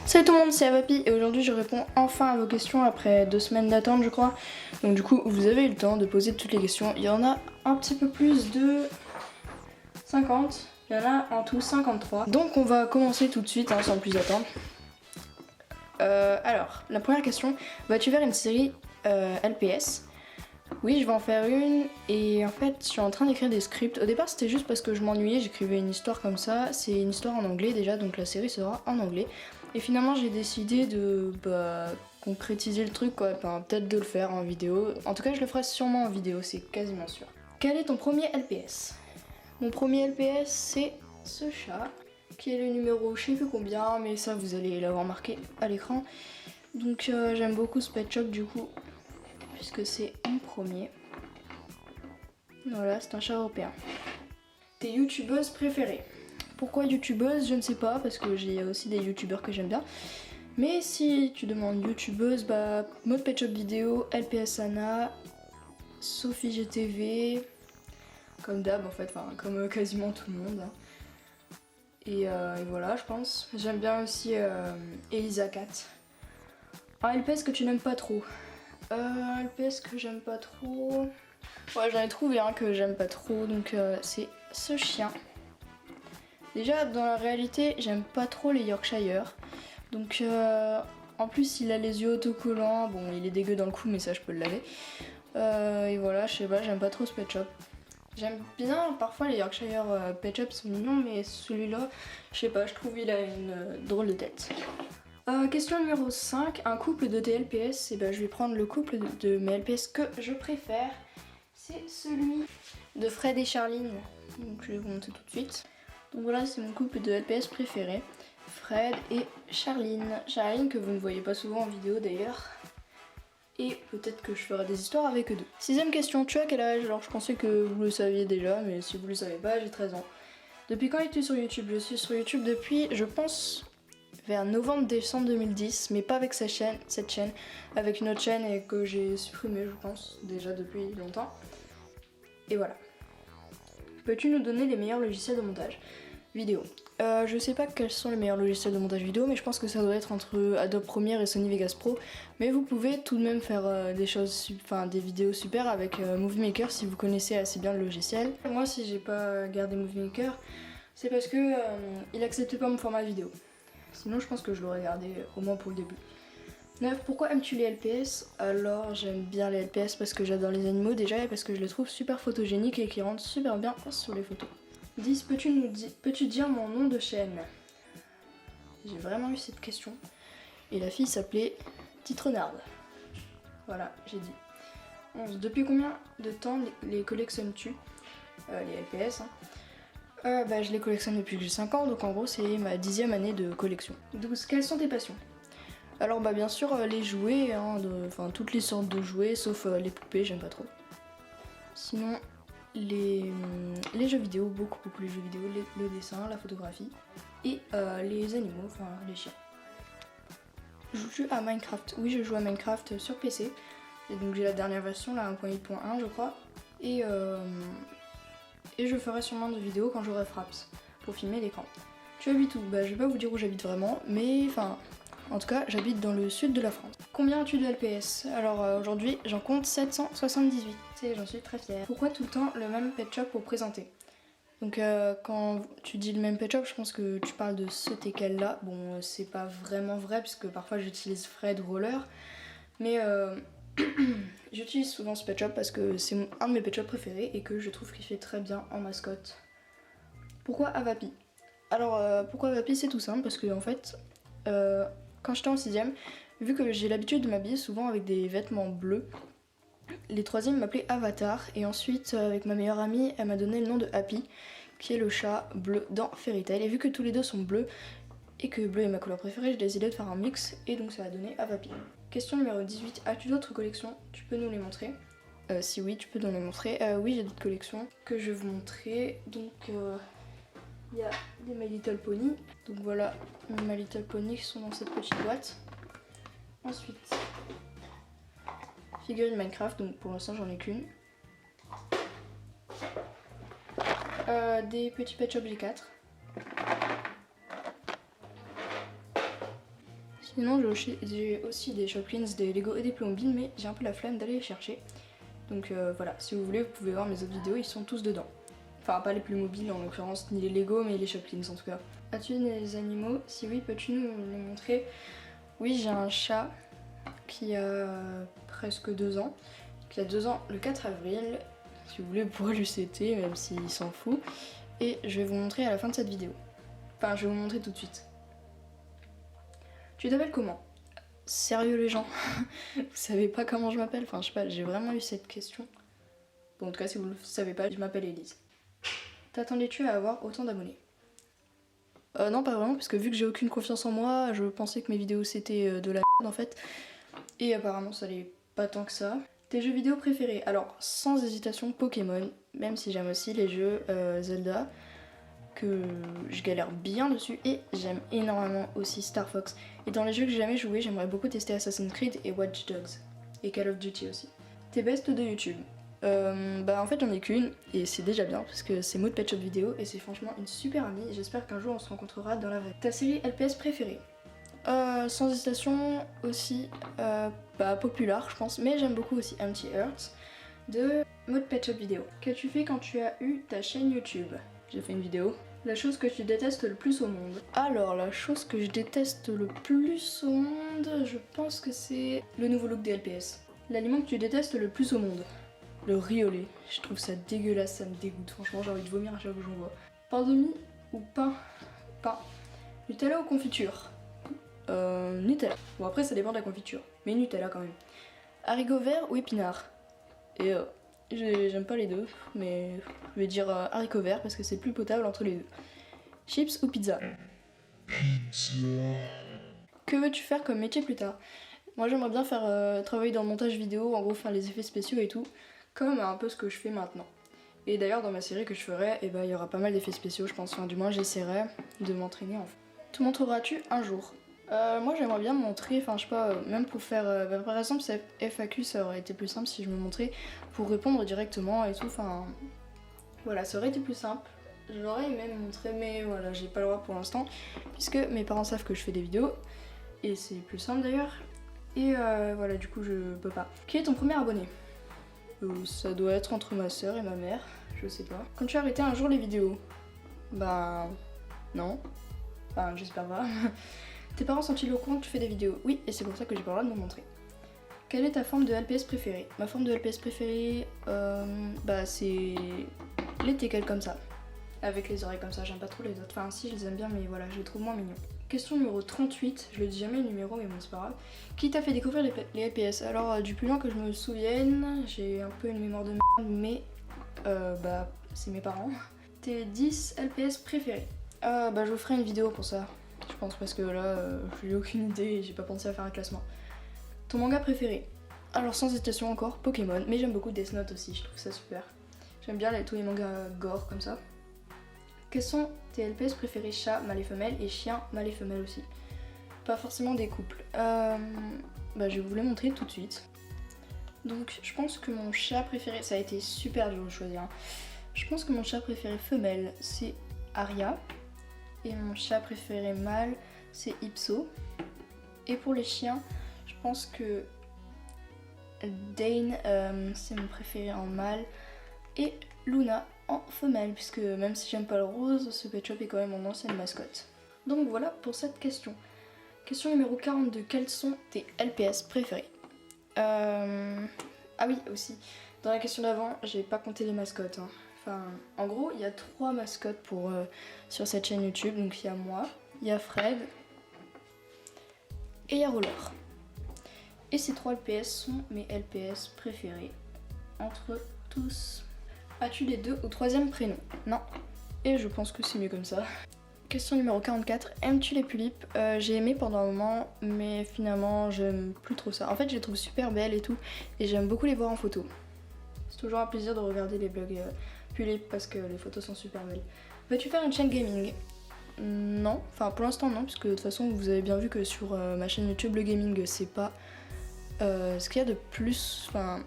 Salut tout le monde, c'est Avapi et aujourd'hui je réponds enfin à vos questions après 2 semaines d'attente je crois. Donc du coup vous avez eu le temps de poser toutes les questions. Il y en a un petit peu plus de 50, il y en a en tout 53. Donc on va commencer tout de suite sans plus attendre. Alors, la première question, vas-tu faire une série LPS? Oui, je vais en faire une et en fait je suis en train d'écrire des scripts. Au départ c'était juste parce que je m'ennuyais, j'écrivais une histoire comme ça. C'est une histoire en anglais déjà, donc la série sera en anglais. Et finalement j'ai décidé de concrétiser le truc quoi, enfin, peut-être de le faire en vidéo. En tout cas je le ferai sûrement en vidéo, c'est quasiment sûr. Quel est ton premier LPS? Mon premier LPS c'est ce chat, qui est le numéro je sais plus combien, mais ça vous allez l'avoir marqué à l'écran. Donc j'aime beaucoup ce pet shop du coup, puisque c'est mon premier. Voilà, c'est un chat européen. Tes youtubeuses préférées? Pourquoi youtubeuse? Je ne sais pas, parce que j'ai aussi des youtubeurs que j'aime bien. Mais si tu demandes youtubeuse, Mode Pet Shop Vidéo, LPS Anna, Sophie GTV, comme d'hab en fait, enfin comme quasiment tout le monde. Et voilà, je pense. J'aime bien aussi Elisa Cat. Un LPS que tu n'aimes pas trop? LPS que j'aime pas trop... Ouais, j'en ai trouvé un que j'aime pas trop, donc c'est ce chien. Déjà, dans la réalité, j'aime pas trop les Yorkshire. Donc, en plus, il a les yeux autocollants. Bon, il est dégueu dans le cou, mais ça, je peux le laver. Et voilà, je sais pas, j'aime pas trop ce pet shop. J'aime bien, parfois, les Yorkshire pet shop sont mignons, mais celui-là, je sais pas, je trouve il a une drôle de tête. Question numéro 5, un couple de tes LPS. Et je vais prendre le couple de mes LPS que je préfère. C'est celui de Fred et Charline. Donc, je vais vous montrer tout de suite. Donc voilà, c'est mon couple de LPS préféré, Fred et Charline. Charline que vous ne voyez pas souvent en vidéo d'ailleurs. Et peut-être que je ferai des histoires avec eux deux. 6ème question, tu as quel âge? Alors je pensais que vous le saviez déjà, mais si vous le savez pas, j'ai 13 ans. Depuis quand es-tu sur YouTube? Je suis sur YouTube depuis, je pense, vers novembre-décembre 2010, mais pas avec cette chaîne, avec une autre chaîne et que j'ai supprimée je pense, déjà depuis longtemps. Et voilà. Peux-tu nous donner les meilleurs logiciels de montage vidéo? Je sais pas quels sont les meilleurs logiciels de montage vidéo, mais je pense que ça doit être entre Adobe Premiere et Sony Vegas Pro. Mais vous pouvez tout de même faire des vidéos super avec Movie Maker si vous connaissez assez bien le logiciel. Moi, si j'ai pas gardé Movie Maker, c'est parce que il acceptait pas mon format vidéo. Sinon, je pense que je l'aurais gardé au moins pour le début. 9. Pourquoi aimes-tu les LPS? Alors j'aime bien les LPS parce que j'adore les animaux déjà et parce que je les trouve super photogéniques et qui rendent super bien sur les photos. 10. Peux-tu dire mon nom de chaîne? J'ai vraiment eu cette question. Et la fille s'appelait Titrenarde. Voilà, j'ai dit. 11. Depuis combien de temps les collectionnes-tu? Les LPS je les collectionne depuis que j'ai 5 ans, donc en gros c'est ma 10e année de collection. 12. Quelles sont tes passions? Alors bien sûr les jouets, toutes les sortes de jouets, sauf les poupées, j'aime pas trop. Sinon les jeux vidéo, beaucoup les jeux vidéo, le dessin, la photographie et les animaux, enfin les chiens. Joues-tu à Minecraft? Oui, je joue à Minecraft sur PC, et donc j'ai la dernière version, là 1.8.1 je crois, et je ferai sûrement de vidéos quand j'aurai Fraps pour filmer l'écran. Tu habites où? Je vais pas vous dire où j'habite vraiment, mais en tout cas, j'habite dans le sud de la France. Combien as-tu de LPS? Alors aujourd'hui, j'en compte 778. Et j'en suis très fière. Pourquoi tout le temps le même pet shop pour présenter? Donc quand tu dis le même pet shop, je pense que tu parles de ce teckel là. Bon, c'est pas vraiment vrai puisque parfois j'utilise Fred Roller. Mais j'utilise souvent ce pet shop parce que c'est un de mes pet shops préférés et que je trouve qu'il fait très bien en mascotte. Pourquoi Avapi? Alors pourquoi Avapi? C'est tout simple parce que en fait... quand j'étais en 6ème, vu que j'ai l'habitude de m'habiller souvent avec des vêtements bleus, les 3e m'appelaient Avatar et ensuite avec ma meilleure amie, elle m'a donné le nom de Happy, qui est le chat bleu dans Fairy Tail. Et vu que tous les deux sont bleus et que bleu est ma couleur préférée, j'ai décidé de faire un mix et donc ça a donné Avapi. Question numéro 18, as-tu d'autres collections? Tu peux nous les montrer? Si oui, tu peux nous les montrer. Oui, j'ai d'autres collections que je vais vous montrer. Donc il y a des My Little Pony. Donc voilà, mes My Little Pony qui sont dans cette petite boîte. Ensuite, figurines Minecraft, donc pour l'instant j'en ai qu'une. Des petits Pet Shop G4. Sinon j'ai aussi des Shoplins, des Lego et des Playmobil, mais j'ai un peu la flemme d'aller les chercher. Donc voilà, si vous voulez, vous pouvez voir mes autres vidéos, ils sont tous dedans. Enfin, pas les Playmobil en l'occurrence, ni les Lego, mais les Shoplins en tout cas. As-tu des animaux? Si oui, peux-tu nous les montrer? Oui, j'ai un chat qui a presque 2 ans, qui a 2 ans le 4 avril. Si vous voulez, vous pourrez lui souhaiter, même s'il s'en fout. Et je vais vous montrer à la fin de cette vidéo. Enfin, je vais vous montrer tout de suite. Tu t'appelles comment? Sérieux les gens? Vous savez pas comment je m'appelle? Enfin, je sais pas, j'ai vraiment eu cette question. Bon, en tout cas, si vous le savez pas, je m'appelle Elise. T'attendais-tu à avoir autant d'abonnés? Non, pas vraiment, parce que vu que j'ai aucune confiance en moi, je pensais que mes vidéos c'était de la merde en fait. Et apparemment, ça l'est pas tant que ça. Tes jeux vidéo préférés? Alors, sans hésitation, Pokémon, même si j'aime aussi les jeux Zelda, que je galère bien dessus, et j'aime énormément aussi Star Fox. Et dans les jeux que j'ai jamais joué, j'aimerais beaucoup tester Assassin's Creed et Watch Dogs, et Call of Duty aussi. Tes bestes de YouTube? Bah en fait j'en ai qu'une, et c'est déjà bien, parce que c'est Maud Pet Shop Vidéo, et c'est franchement une super amie, et j'espère qu'un jour on se rencontrera dans la vraie. Ta série LPS préférée? Sans hésitation aussi, bah Popular je pense, mais j'aime beaucoup aussi Empty Earth de Maud Pet Shop Vidéo. Qu'as-tu fait quand tu as eu ta chaîne YouTube? J'ai fait une vidéo. La chose que tu détestes le plus au monde? Alors, la chose que je déteste le plus au monde, je pense que c'est le nouveau look des LPS. L'aliment que tu détestes le plus au monde? Le riz au lait. Je trouve ça dégueulasse, ça me dégoûte. Franchement, j'ai envie de vomir à chaque fois que j'en vois. Pain de mie ou pain? Pain. Nutella ou confiture? Nutella. Bon, après, ça dépend de la confiture. Mais Nutella quand même. Haricots verts ou épinards? Et j'aime pas les deux, mais je vais dire haricots verts parce que c'est plus potable entre les deux. Chips ou pizza? Que veux-tu faire comme métier plus tard? Moi j'aimerais bien faire travailler dans le montage vidéo, en gros faire les effets spéciaux et tout, comme un peu ce que je fais maintenant. Et d'ailleurs dans ma série que je ferai, il y aura pas mal d'effets spéciaux je pense, enfin du moins j'essaierai de m'entraîner en fait. Te montreras-tu un jour? Moi j'aimerais bien me montrer, enfin je sais pas, même pour faire, par exemple cette FAQ ça aurait été plus simple si je me montrais pour répondre directement et tout, enfin voilà ça aurait été plus simple. J'aurais aimé me montrer mais voilà j'ai pas le droit pour l'instant puisque mes parents savent que je fais des vidéos et c'est plus simple d'ailleurs et voilà du coup je peux pas. Qui est ton premier abonné? Ça doit être entre ma soeur et ma mère, je sais pas. Quand tu as arrêté un jour les vidéos? Bah non, enfin j'espère pas. Tes parents sont-ils au courant que tu fais des vidéos? Oui, et c'est pour ça que j'ai pas le droit de me montrer. Quelle est ta forme de LPS préférée? Ma forme de LPS préférée, bah c'est les teckels comme ça. Avec les oreilles comme ça, j'aime pas trop les autres. Enfin si, je les aime bien, mais voilà, je les trouve moins mignons. Question numéro 38, je le dis jamais le numéro, mais bon c'est pas grave. Qui t'a fait découvrir les LPS? Alors du plus loin que je me souvienne, j'ai un peu une mémoire de merde, mais bah c'est mes parents. Tes 10 LPS préférés? Bah je vous ferai une vidéo pour ça. Je pense parce que là, j'ai aucune idée et j'ai pas pensé à faire un classement. Ton manga préféré? Alors sans hésitation encore, Pokémon, mais j'aime beaucoup Death Note aussi, je trouve ça super. J'aime bien tous les mangas gore comme ça. Quels sont tes LPS préférés? Chat, mâle et femelle, et chien, mâle et femelle aussi. Pas forcément des couples. Bah je vais vous les montrer tout de suite. Donc je pense que mon chat préféré, ça a été super dur de choisir. Hein. Je pense que mon chat préféré femelle, c'est Aria. Et mon chat préféré mâle, c'est Ipso. Et pour les chiens, je pense que Dane, c'est mon préféré en mâle. Et Luna en femelle, puisque même si j'aime pas le rose, ce pet shop est quand même mon ancienne mascotte. Donc voilà pour cette question. Question numéro 42, quels sont tes LPS préférés? Ah oui, aussi, dans la question d'avant, j'ai pas compté les mascottes. Hein. Enfin, en gros, il y a 3 mascottes sur cette chaîne YouTube. Donc il y a moi, il y a Fred et il y a Roller. Et ces 3 LPS sont mes LPS préférés entre tous. As-tu les 2 ou 3e prénoms? Non. Et je pense que c'est mieux comme ça. Question numéro 44. Aimes-tu les tulipes? J'ai aimé pendant un moment, mais finalement j'aime plus trop ça. En fait, je les trouve super belles et tout, et j'aime beaucoup les voir en photo. C'est toujours un plaisir de regarder les vlogs tulipes parce que les photos sont super belles. Veux-tu faire une chaîne gaming? Non, enfin pour l'instant non, puisque de toute façon vous avez bien vu que sur ma chaîne YouTube le gaming c'est pas ce qu'il y a de plus. Enfin,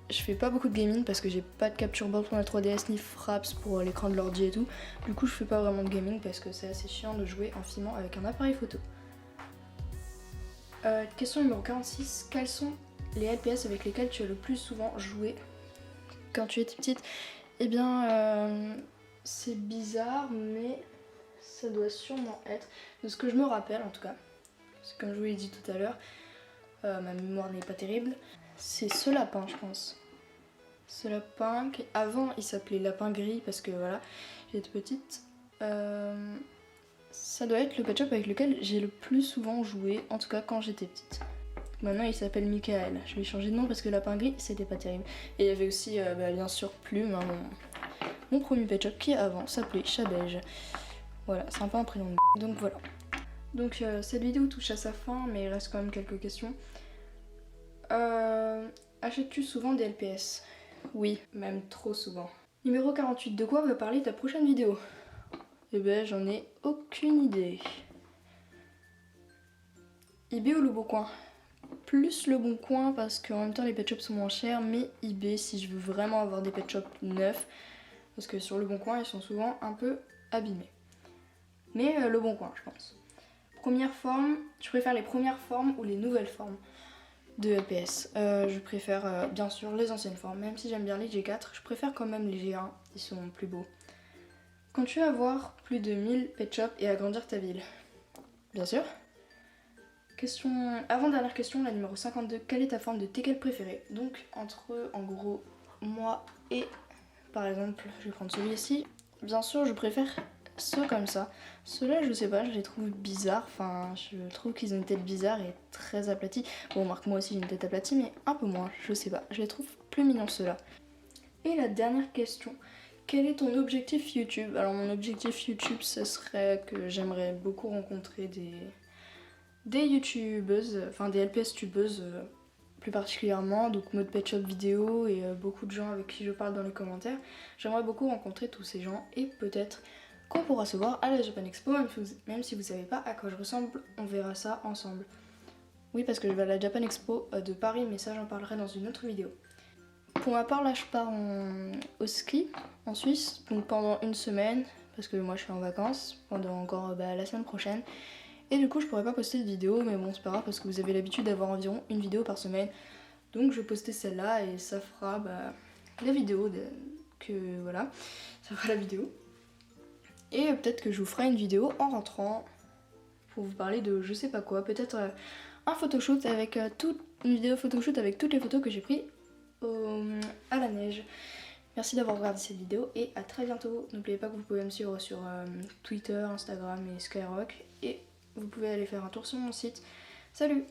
je fais pas beaucoup de gaming parce que j'ai pas de capture board pour la 3DS ni Fraps pour l'écran de l'ordi et tout. Du coup je fais pas vraiment de gaming parce que c'est assez chiant de jouer en filmant avec un appareil photo. Question numéro 46. Quels sont les LPS avec lesquels tu as le plus souvent joué quand tu étais petite? Eh bien, c'est bizarre, mais ça doit sûrement être, de ce que je me rappelle en tout cas, c'est comme je vous l'ai dit tout à l'heure, ma mémoire n'est pas terrible, c'est ce lapin, je pense. Ce lapin, qui avant il s'appelait lapin gris parce que voilà, j'étais petite. Ça doit être le Pet Shop avec lequel j'ai le plus souvent joué, en tout cas quand j'étais petite. Maintenant il s'appelle Michael, je lui ai changé de nom parce que lapin gris c'était pas terrible. Et il y avait aussi bien sûr Plume, hein, mon premier Pet Shop qui avant s'appelait Chat Beige. Voilà, c'est un peu un prénom de m***. Donc voilà. Donc cette vidéo touche à sa fin, mais il reste quand même quelques questions. Achètes-tu souvent des LPS? Oui, même trop souvent. Numéro 48, de quoi va parler ta prochaine vidéo? Eh ben j'en ai aucune idée. eBay ou Le Bon Coin? Plus Le Bon Coin parce qu'en même temps les pet shops sont moins chers, mais eBay si je veux vraiment avoir des pet shops neufs, parce que sur Le Bon Coin ils sont souvent un peu abîmés. Mais Le Bon Coin je pense. Première forme, je préfère les premières formes ou les nouvelles formes de LPS. Je préfère bien sûr les anciennes formes, même si j'aime bien les G4, je préfère quand même les G1, ils sont plus beaux. Comptes-tu avoir plus de 1000 pet shops et agrandir ta ville? Bien sûr. Avant-dernière question, la numéro 52, quelle est ta forme de teckel préférée? Donc entre en gros moi et par exemple, je vais prendre celui-ci. Bien sûr je préfère ceux comme ça. Ceux-là je sais pas, je les trouve bizarres, enfin je trouve qu'ils ont une tête bizarre et très aplatie. Bon remarque moi aussi j'ai une tête aplatie mais un peu moins, je sais pas, je les trouve plus mignons ceux-là. Et la dernière question, quel est ton objectif YouTube? Alors mon objectif YouTube ce serait que j'aimerais beaucoup rencontrer des youtubeuses, enfin des LPS tubeuses plus particulièrement, donc mode pet shop vidéo et beaucoup de gens avec qui je parle dans les commentaires. J'aimerais beaucoup rencontrer tous ces gens et peut-être qu'on pourra se voir à la Japan Expo, même si vous savez pas à quoi je ressemble, on verra ça ensemble. Oui parce que je vais à la Japan Expo de Paris, mais ça j'en parlerai dans une autre vidéo. Pour ma part là je pars au ski en Suisse, donc pendant une semaine, parce que moi je suis en vacances, pendant encore la semaine prochaine. Et du coup je pourrais pas poster de vidéo, mais bon c'est pas grave parce que vous avez l'habitude d'avoir environ une vidéo par semaine. Donc je vais poster celle-là et ça fera la vidéo voilà, ça fera la vidéo. Et peut-être que je vous ferai une vidéo en rentrant pour vous parler de je sais pas quoi, peut-être un photoshoot avec une vidéo photoshoot avec toutes les photos que j'ai prises à la neige. Merci d'avoir regardé cette vidéo et à très bientôt. N'oubliez pas que vous pouvez me suivre sur Twitter, Instagram et Skyrock. Et vous pouvez aller faire un tour sur mon site. Salut!